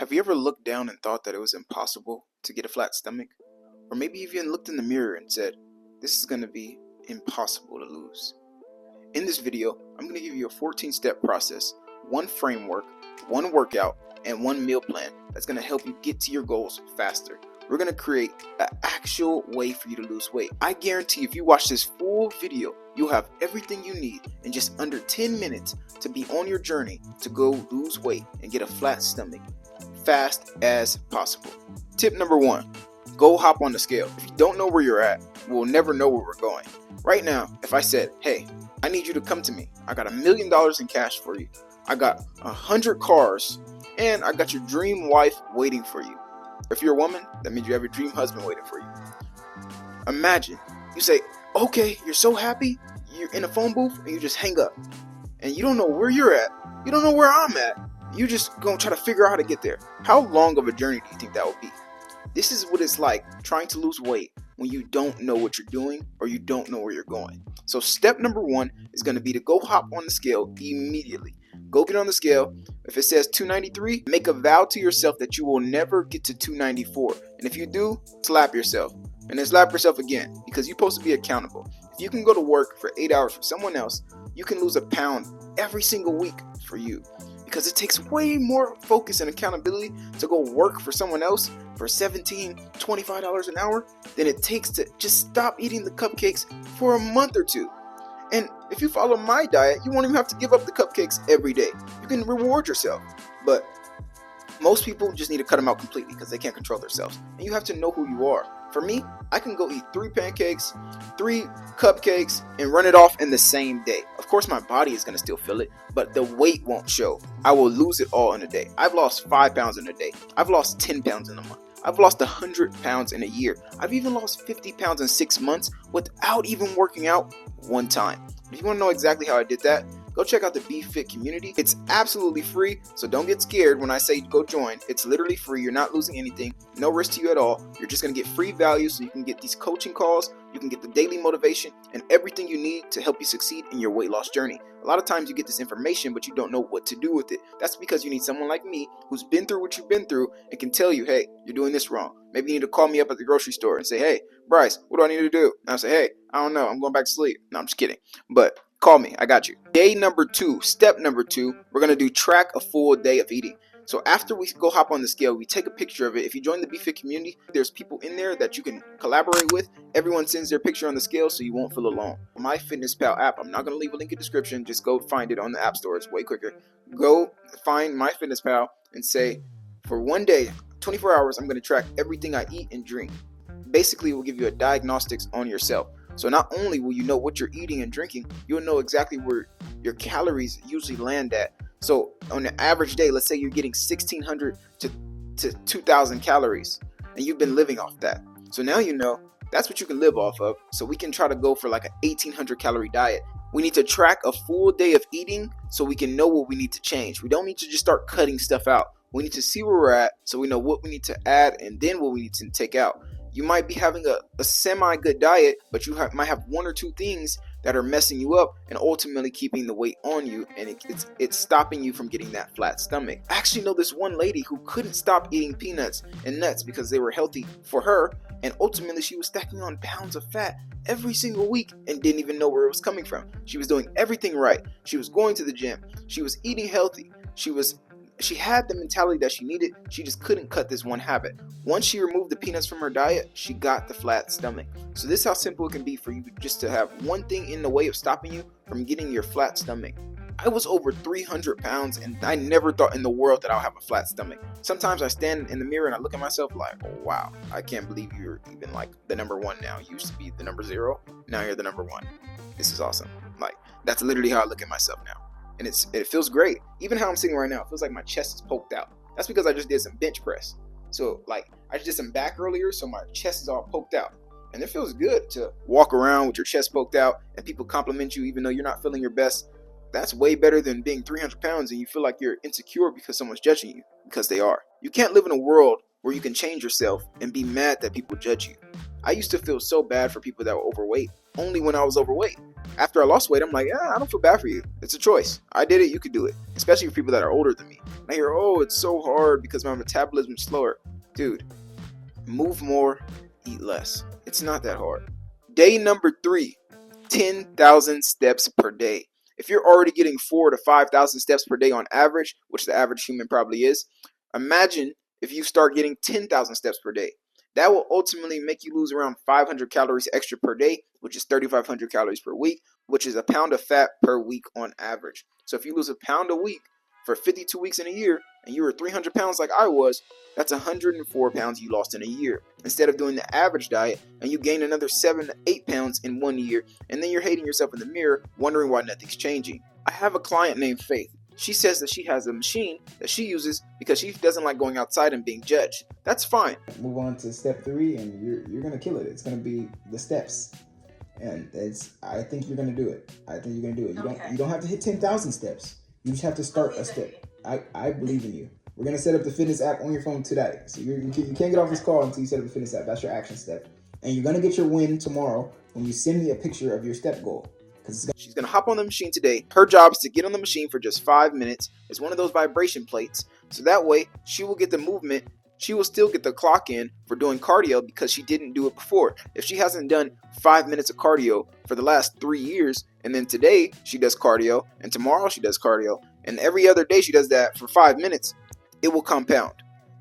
Have you ever looked down and thought that it was impossible to get a flat stomach? Or maybe even looked in the mirror and said, this is going to be impossible to lose. In this video, I'm going to give you a 14-step process, one framework, one workout, and one meal plan that's going to help you get to your goals faster. We're going to create an actual way for you to lose weight. I guarantee if you watch this full video, you'll have everything you need in just under 10 minutes to be on your journey to go lose weight and get a flat stomach fast as possible. Tip number 1, go hop on the scale. If you don't know where you're at, we'll never know where we're going. Right now, if I said, hey, I need you to come to me. I got $1 million in cash for you. I got 100 cars, and I got your dream wife waiting for you. If you're a woman, that means you have your dream husband waiting for you. Imagine you say, okay, you're so happy, you're in a phone booth, and you just hang up. And you don't know where you're at. You don't know where I'm at. You're just going to try to figure out how to get there. How long of a journey do you think that would be? This is what it's like trying to lose weight when you don't know what you're doing or you don't know where you're going. So step number 1 is going to be to go hop on the scale immediately. Go get on the scale. If it says 293, make a vow to yourself that you will never get to 294. And if you do, slap yourself. And then slap yourself again, because you're supposed to be accountable. If you can go to work for 8 hours for someone else, you can lose a pound every single week for you. Because it takes way more focus and accountability to go work for someone else for $17, $25 an hour than it takes to just stop eating the cupcakes for a month or two. And if you follow my diet, you won't even have to give up the cupcakes every day. You can reward yourself. But most people just need to cut them out completely because they can't control themselves. And you have to know who you are. For me, I can go eat 3 pancakes, 3 cupcakes, and run it off in the same day. Of course, my body is going to still feel it, but the weight won't show. I will lose it all in a day. I've lost 5 pounds in a day. I've lost 10 pounds in a month. I've lost 100 pounds in a year. I've even lost 50 pounds in 6 months without even working out one time. If you want to know exactly how I did that, go check out the BeFit community. It's absolutely free, so don't get scared when I say go join. It's literally free. You're not losing anything. No risk to you at all. You're just going to get free value so you can get these coaching calls, you can get the daily motivation, and everything you need to help you succeed in your weight loss journey. A lot of times you get this information, but you don't know what to do with it. That's because you need someone like me who's been through what you've been through and can tell you, hey, you're doing this wrong. Maybe you need to call me up at the grocery store and say, hey, Bryce, what do I need to do? And I'll say, hey, I don't know. I'm going back to sleep. No, I'm just kidding. But call me. I got you. Day number 2, step number 2, we're going to do track a full day of eating. So after we go hop on the scale, we take a picture of it. If you join the BeFit community, there's people in there that you can collaborate with. Everyone sends their picture on the scale so you won't feel alone. MyFitnessPal app, I'm not going to leave a link in the description. Just go find it on the App Store. It's way quicker. Go find MyFitnessPal and say, for one day, 24 hours, I'm going to track everything I eat and drink. Basically, it will give you a diagnostics on yourself. So not only will you know what you're eating and drinking, you'll know exactly where your calories usually land at. So on an average day, let's say you're getting 1,600 to 2,000 calories, and you've been living off that. So now you know that's what you can live off of. So we can try to go for like an 1,800 calorie diet. We need to track a full day of eating so we can know what we need to change. We don't need to just start cutting stuff out. We need to see where we're at so we know what we need to add and then what we need to take out. You might be having a semi-good diet, but you might have 1 or 2 things that are messing you up and ultimately keeping the weight on you, and it's stopping you from getting that flat stomach. I actually know this one lady who couldn't stop eating peanuts and nuts because they were healthy for her, and ultimately she was stacking on pounds of fat every single week and didn't even know where it was coming from. She was doing everything right. She was going to the gym. She was eating healthy. She had the mentality that she needed. She just couldn't cut this one habit. Once she removed the peanuts from her diet, she got the flat stomach. So this is how simple it can be for you just to have one thing in the way of stopping you from getting your flat stomach. I was over 300 pounds and I never thought in the world that I'll have a flat stomach. Sometimes I stand in the mirror and I look at myself like, oh wow, I can't believe you're even like the number 1 now. You used to be the number 0. Now you're the number 1. This is awesome. Like, that's literally how I look at myself now. And it feels great. Even how I'm sitting right now, it feels like my chest is poked out. That's because I just did some bench press. So like I just did some back earlier, so my chest is all poked out. And it feels good to walk around with your chest poked out and people compliment you even though you're not feeling your best. That's way better than being 300 pounds and you feel like you're insecure because someone's judging you, because they are. You can't live in a world where you can change yourself and be mad that people judge you. I used to feel so bad for people that were overweight only when I was overweight. After I lost weight, I'm like, yeah, I don't feel bad for you. It's a choice. I did it, you could do it. Especially for people that are older than me. And I hear, oh, it's so hard because my metabolism's slower. Dude, move more, eat less. It's not that hard. Day number 3, 10,000 steps per day. If you're already getting 4,000 to 5,000 steps per day on average, which the average human probably is, imagine if you start getting 10,000 steps per day. That will ultimately make you lose around 500 calories extra per day, which is 3,500 calories per week, which is a pound of fat per week on average. So if you lose a pound a week for 52 weeks in a year, and you were 300 pounds like I was, that's 104 pounds you lost in a year. Instead of doing the average diet, and you gain another 7 to 8 pounds in 1 year, and then you're hating yourself in the mirror, wondering why nothing's changing. I have a client named Faith. She says that she has a machine that she uses because she doesn't like going outside and being judged. That's fine. Move on to step 3, and you're gonna kill it. It's gonna be the steps, and I think you're gonna do it. You don't have to hit 10,000 steps. You just have to start a step. I believe in you. We're gonna set up the fitness app on your phone today. So you can't get off this call until you set up the fitness app. That's your action step, and you're gonna get your win tomorrow when you send me a picture of your step goal. She's going to hop on the machine today. Her job is to get on the machine for just 5 minutes. It's one of those vibration plates. So that way, she will get the movement. She will still get the clock in for doing cardio because she didn't do it before. If she hasn't done 5 minutes of cardio for the last 3 years, and then today she does cardio, and tomorrow she does cardio, and every other day she does that for 5 minutes, it will compound.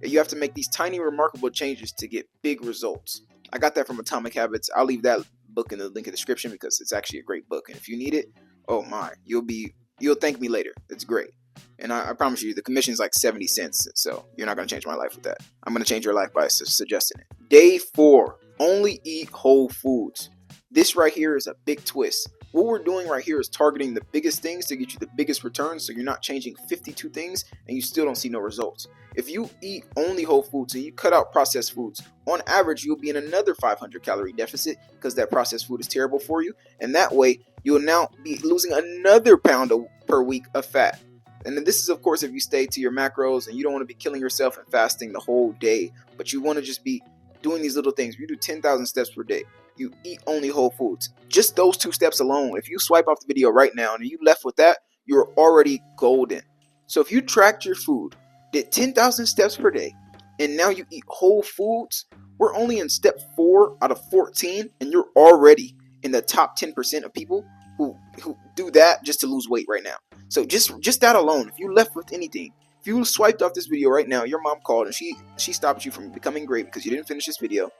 You have to make these tiny, remarkable changes to get big results. I got that from Atomic Habits. I'll leave that book in the link in the description because it's actually a great book, and if you need it, oh my, you'll thank me later. It's great, and I promise you the commission is like 70 cents, so you're not going to change my life with that. I'm going to change your life by suggesting it. Day 4, only eat whole foods. This right here is a big twist. What we're doing right here is targeting the biggest things to get you the biggest returns, so you're not changing 52 things and you still don't see no results. If you eat only whole foods and you cut out processed foods, on average you'll be in another 500 calorie deficit because that processed food is terrible for you, and that way you'll now be losing another pound per week of fat. And then this is of course if you stay to your macros and you don't want to be killing yourself and fasting the whole day, but you want to just be doing these little things. You do 10,000 steps per day. You eat only whole foods. Just those 2 steps alone, if you swipe off the video right now and you left with that, you're already golden. So if you tracked your food, did 10,000 steps per day, and now you eat whole foods, we're only in step 4 out of 14, and you're already in the top 10% of people who do that just to lose weight right now. So just that alone, if you left with anything, if you swiped off this video right now, your mom called and she stopped you from becoming great because you didn't finish this video,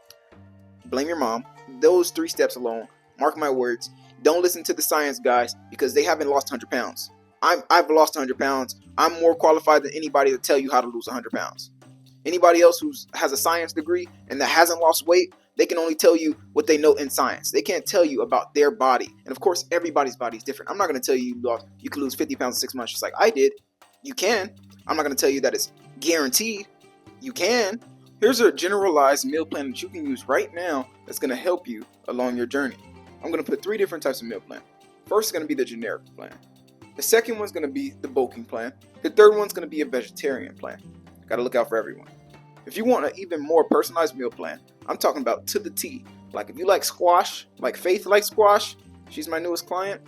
blame your mom. Those 3 steps alone, mark my words, don't listen to the science guys because they haven't lost 100 pounds. I've lost 100 pounds. I'm more qualified than anybody to tell you how to lose 100 pounds. Anybody else who has a science degree and that hasn't lost weight, they can only tell you what they know in science. They can't tell you about their body. And of course, everybody's body is different. I'm not going to tell you you can lose 50 pounds in 6 months just like I did. You can. I'm not going to tell you that it's guaranteed. You can. Here's a generalized meal plan that you can use right now that's going to help you along your journey. I'm going to put 3 different types of meal plan. First is going to be the generic plan. The second one's going to be the bulking plan. The third one's going to be a vegetarian plan. Got to look out for everyone. If you want an even more personalized meal plan, I'm talking about to the T. Like if you like squash, like Faith likes squash, she's my newest client,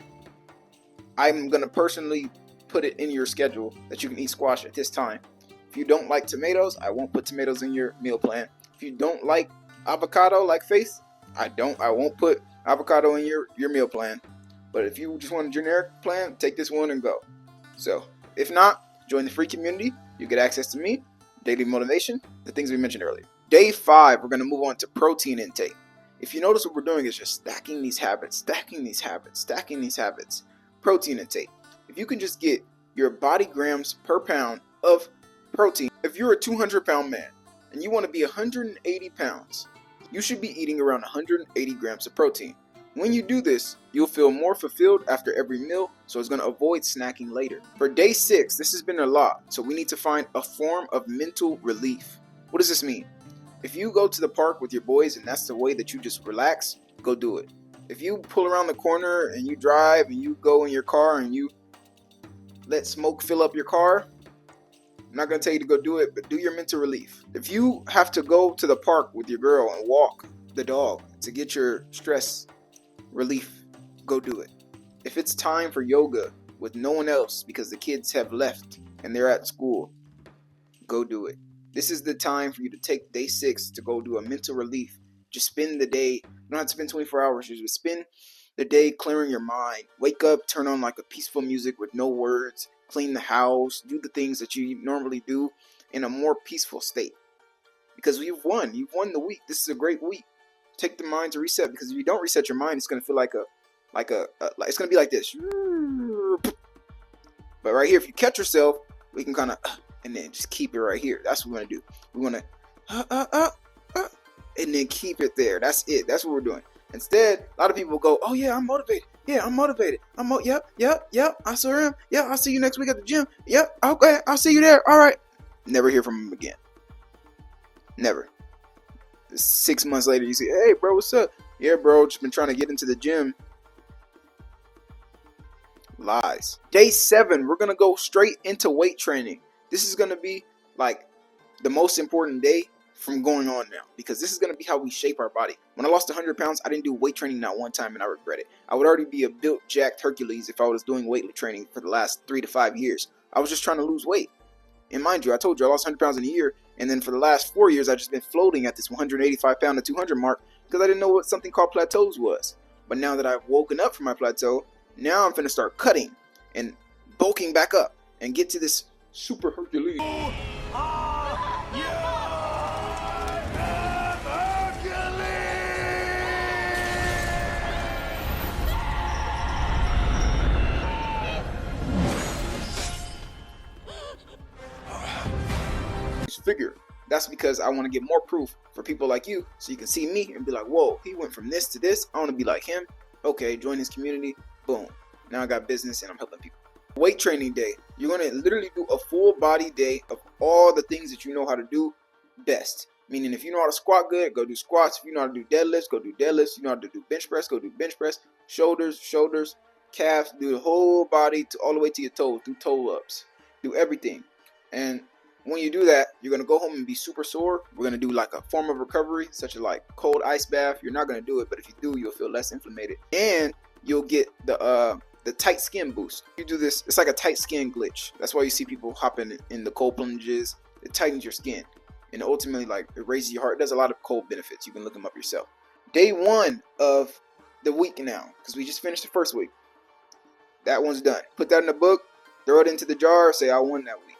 I'm going to personally put it in your schedule that you can eat squash at this time. If you don't like tomatoes, I won't put tomatoes in your meal plan. If you don't like avocado like Faith, I won't put avocado in your meal plan. But if you just want a generic plan, take this one and go. So if not, join the free community. You get access to me, daily motivation, the things we mentioned earlier. Day 5, we're going to move on to protein intake. If you notice, what we're doing is just stacking these habits. Protein intake. If you can just get your body grams per pound of protein, if you're a 200-pound man and you want to be 180 pounds, you should be eating around 180 grams of protein. When you do this, you'll feel more fulfilled after every meal, so it's going to avoid snacking later. For day 6, this has been a lot, so we need to find a form of mental relief. What does this mean? If you go to the park with your boys and that's the way that you just relax, go do it. If you pull around the corner and you drive and you go in your car and you let smoke fill up your car, I'm not going to tell you to go do it, but do your mental relief. If you have to go to the park with your girl and walk the dog to get your stress relief, go do it. If it's time for yoga with no one else because the kids have left and they're at school, go do it. This is the time for you to take day 6 to go do a mental relief. Just spend the day. You don't have to spend 24 hours. Just spend the day clearing your mind. Wake up, turn on like a peaceful music with no words. Clean the house. Do the things that you normally do in a more peaceful state. Because you've won. You've won the week. This is a great week. Take the mind to reset. Because if you don't reset your mind, it's going to feel like it's going to be like this. But right here, if you catch yourself, we can kind of, and then just keep it right here. That's what we're going to do. We're going to, and then keep it there. That's it. That's what we're doing. Instead, a lot of people go, oh yeah, I'm motivated. Yeah, I'm motivated. Yep. I saw him. Yeah, I'll see you next week at the gym. Yep. Okay, I'll see you there. All right. Never hear from him again. Never. 6 months later, you say, hey, bro, what's up? Yeah, bro, just been trying to get into the gym. Lies. Day 7, we're going to go straight into weight training. This is going to be like the most important day from going on now, because this is going to be how we shape our body. When I lost 100 pounds, I didn't do weight training not one time, and I regret it. I would already be a built, jacked Hercules if I was doing weight training for the last 3 to 5 years. I was just trying to lose weight. And mind you, I told you I lost 100 pounds in a year, and then for the last 4 years, I've just been floating at this 185 pound to 200 mark because I didn't know what something called plateaus was. But now that I've woken up from my plateau, now I'm finna start cutting and bulking back up and get to this super Hercules. Figure. That's because I want to get more proof for people like you, so you can see me and be like, whoa, he went from this to this. I want to be like him. Okay, join his community. Boom. Now I got business and I'm helping people. Weight training day. You're going to literally do a full body day of all the things that you know how to do best. Meaning if you know how to squat good, go do squats. If you know how to do deadlifts, go do deadlifts. You know how to do bench press, go do bench press. Shoulders, calves, do the whole body all the way to your toes. Do toe ups. Do everything. And when you do that, you're going to go home and be super sore. We're going to do like a form of recovery, such as like cold ice bath. You're not going to do it, but if you do, you'll feel less inflamed. And you'll get the tight skin boost. You do this, it's like a tight skin glitch. That's why you see people hopping in the cold plunges. It tightens your skin. And ultimately, like, it raises your heart. It does a lot of cold benefits. You can look them up yourself. Day 1 of the week now, because we just finished the first week. That one's done. Put that in the book, throw it into the jar, say I won that week.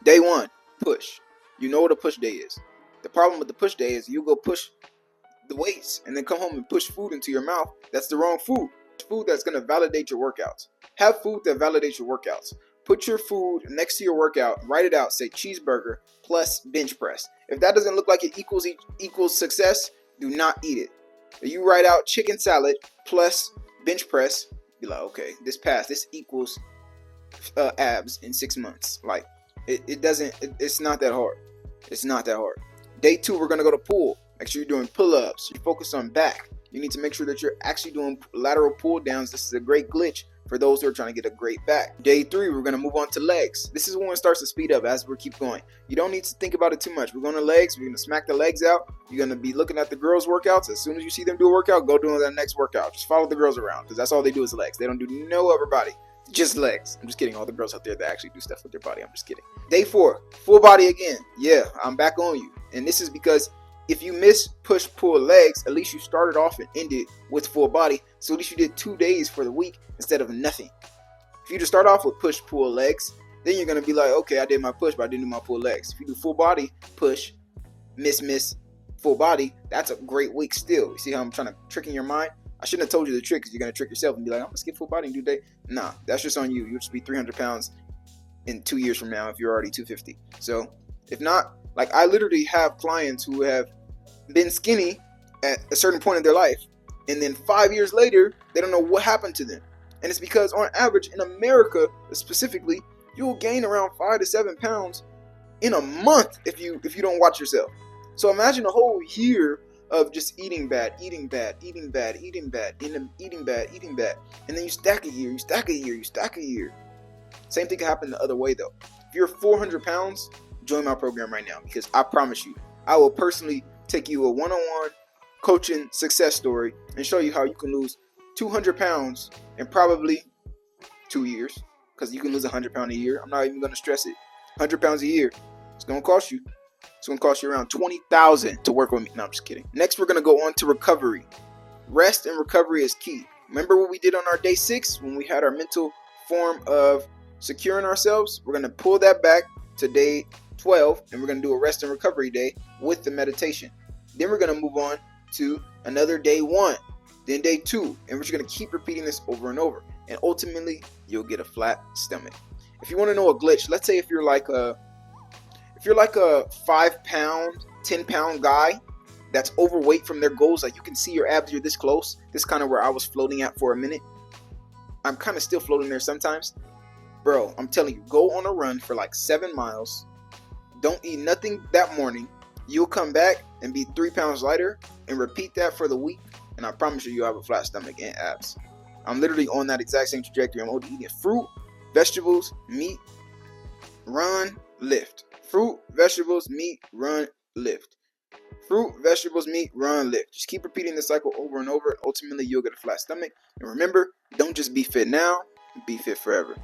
Day 1, push. You know what a push day is. The problem with the push day is you go push the weights and then come home and push food into your mouth. That's the wrong food. Food that's going to validate your workouts. Have food that validates your workouts. Put your food next to your workout. Write it out. Say cheeseburger plus bench press. If that doesn't look like it equals success, do not eat it. If you write out chicken salad plus bench press, be like, okay, this passed. This equals abs in 6 months. Like, it's not that hard. It's not that hard. Day 2, we're going to go to pull. Make sure you're doing pull-ups. You focus on back. You need to make sure that you're actually doing lateral pull downs. This is a great glitch for those who are trying to get a great back. Day 3, we're going to move on to legs. This is when it starts to speed up as we keep going. You don't need to think about it too much. We're going to legs. We're going to smack the legs out. You're going to be looking at the girls' workouts. As soon as you see them do a workout, go do that next workout. Just follow the girls around because that's all they do is legs. They don't do no upper body. Just legs. I'm just kidding. All the girls out there that actually do stuff with their body. I'm just kidding. Day 4, full body again. Yeah, I'm back on you. And this is because if you miss push pull legs, at least you started off and ended with full body. So at least you did 2 days for the week instead of nothing. If you just start off with push pull legs, then you're gonna be like, okay, I did my push, but I didn't do my pull legs. If you do full body push, miss full body, that's a great week still. You see how I'm trying to trick in your mind? I shouldn't have told you the trick because you're going to trick yourself and be like, I'm going to skip full body and do day. Nah, that's just on you. You'll just be 300 pounds in 2 years from now if you're already 250. So if not, like I literally have clients who have been skinny at a certain point in their life. And then 5 years later, they don't know what happened to them. And it's because on average in America specifically, you'll gain around 5 to 7 pounds in a month if you don't watch yourself. So imagine a whole year of just eating bad, and then you stack a year, Same thing can happen the other way though. If you're 400 pounds, join my program right now because I promise you, I will personally take you a one-on-one coaching success story and show you how you can lose 200 pounds in probably 2 years, because you can lose 100 pounds a year. I'm not even going to stress it. 100 pounds a year. It's going to cost you. It's going to cost you around $20,000 to work with me. No, I'm just kidding. Next, we're going to go on to recovery. Rest and recovery is key. Remember what we did on our day 6 when we had our mental form of securing ourselves? We're going to pull that back to day 12, and we're going to do a rest and recovery day with the meditation. Then we're going to move on to another day 1, then day 2, and we're just going to keep repeating this over and over, and ultimately you'll get a flat stomach. If you want to know a glitch, let's say if you're like a 5-pound, 10-pound guy that's overweight from their goals, like you can see your abs, you're this close. This is kind of where I was floating at for a minute. I'm kind of still floating there sometimes. Bro, I'm telling you, go on a run for like 7 miles. Don't eat nothing that morning. You'll come back and be 3 pounds lighter, and repeat that for the week, and I promise you, you'll have a flat stomach and abs. I'm literally on that exact same trajectory. I'm only eating fruit, vegetables, meat, run, lift. Fruit, vegetables, meat, run, lift. Fruit, vegetables, meat, run, lift. Just keep repeating the cycle over and over, and ultimately you'll get a flat stomach. And remember, don't just be fit now, be fit forever.